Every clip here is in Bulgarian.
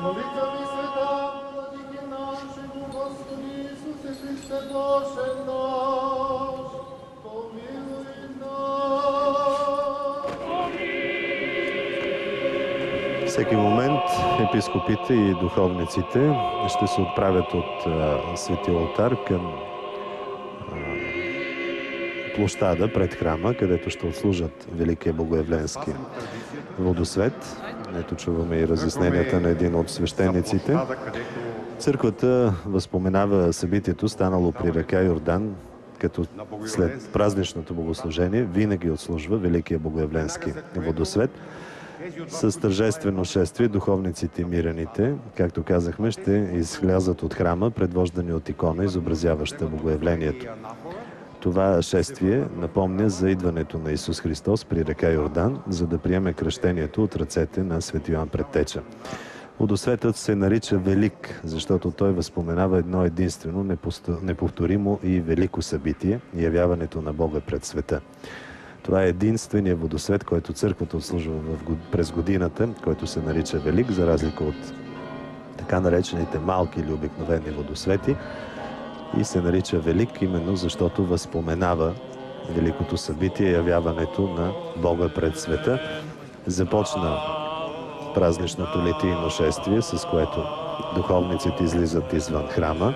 Молитва ми света, владики нашему, Господи Исусе Христе Боже наш, помилуй нас. Всеки момент епископите и духовниците ще се отправят от Светия олтар към площада пред храма, където ще отслужат Великия Богоявленски водосвет. Ето чуваме и разясненията на един от свещениците. Църквата възпоменава събитието, станало при река Йордан, като след празничното богослужение винаги отслужва Великия Богоявленски водосвет. С тържествено шествие духовниците и мираните, както казахме, ще излязат от храма, предвождани от икона, изобразяваща Богоявлението. Това шествие напомня за идването на Исус Христос при река Йордан, за да приеме кръщението от ръцете на Свети Йоан Предтеча. Водосветът се нарича Велик, защото той възпоменава едно единствено, неповторимо и велико събитие – явяването на Бога пред света. Това е единственият водосвет, който църквата отслужва през годината, който се нарича Велик, за разлика от така наречените малки или обикновени водосвети, и се нарича Велик, именно защото възпоменава великото събитие, явяването на Бога пред света. Започна празничното литийно шествие, с което духовниците излизат извън храма.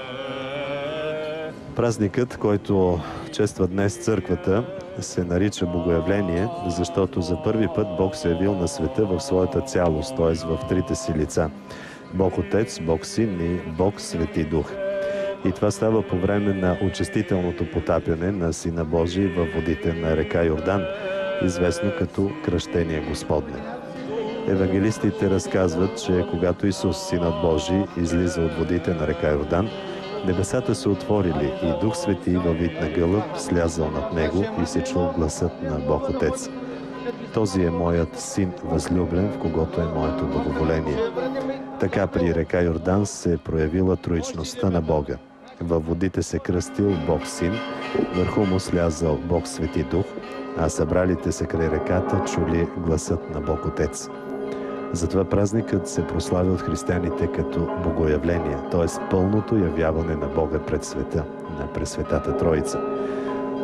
Празникът, който чества днес църквата, се нарича Богоявление, защото за първи път Бог се явил на света в своята цялост, т.е. в трите си лица. Бог Отец, Бог Син и Бог Свети Дух. И това става по време на очистителното потапяне на Сина Божий във водите на река Йордан, известно като Кръщение Господне. Евангелистите разказват, че когато Исус, Синът Божий, излиза от водите на река Йордан, небесата се отворили и Дух Свети във вид на гълъб слязал над него и се чул гласът на Бог Отец. Този е моят Син възлюблен, в когото е моето благоволение. Така при река Йордан се проявила троичността на Бога. Във водите се кръстил Бог Син, върху му слязал Бог Свети Дух, а събралите се край реката чули гласът на Бог Отец. Затова празникът се прославя от християните като Богоявление, т.е. пълното явяване на Бога пред света, на Пресветата Троица.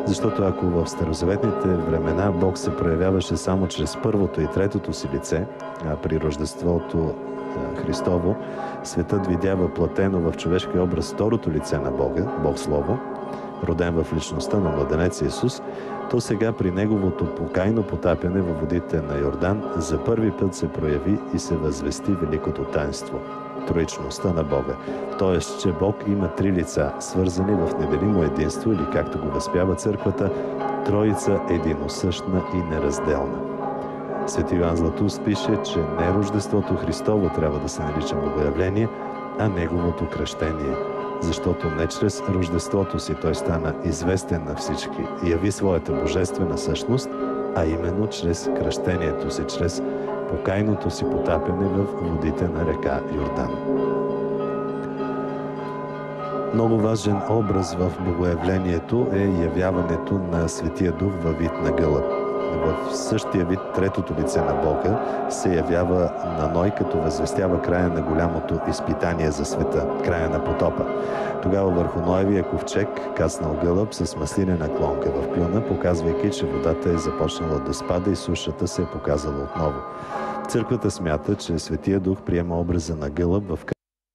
Защото ако в старозаветните времена Бог се проявяваше само чрез първото и третото си лице, а при Рождеството Христово светът видя въплатено в човешки образ второто лице на Бога, Бог Слово, роден в личността на младенеца Исус, то сега при неговото покайно потапяне във водите на Йордан за първи път се прояви и се възвести великото таинство – троичността на Бога. Тоест, че Бог има три лица, свързани в неделимо единство или, както го възпява църквата, Троица единосъщна и неразделна. Свети Йоан Златоуст пише, че не Рождеството Христово трябва да се нарича Богоявление, а Неговото кръщение. Защото не чрез Рождеството си той стана известен на всички и яви своята божествена същност, а именно чрез кръщението си, чрез покайното си потапяне в водите на река Йордан. Много важен образ в Богоявлението е явяването на Светия Дух във вид на гълъб. В същия вид третото лице на Бога се явява на Ной, като възвестява края на голямото изпитание за света, края на потопа. Тогава върху Ноевия ковчег каснал гълъб с маслинена клонка в клюна, показвайки, че водата е започнала да спада и сушата се е показала отново. Църквата смята, че Светия Дух приема образа на гълъб в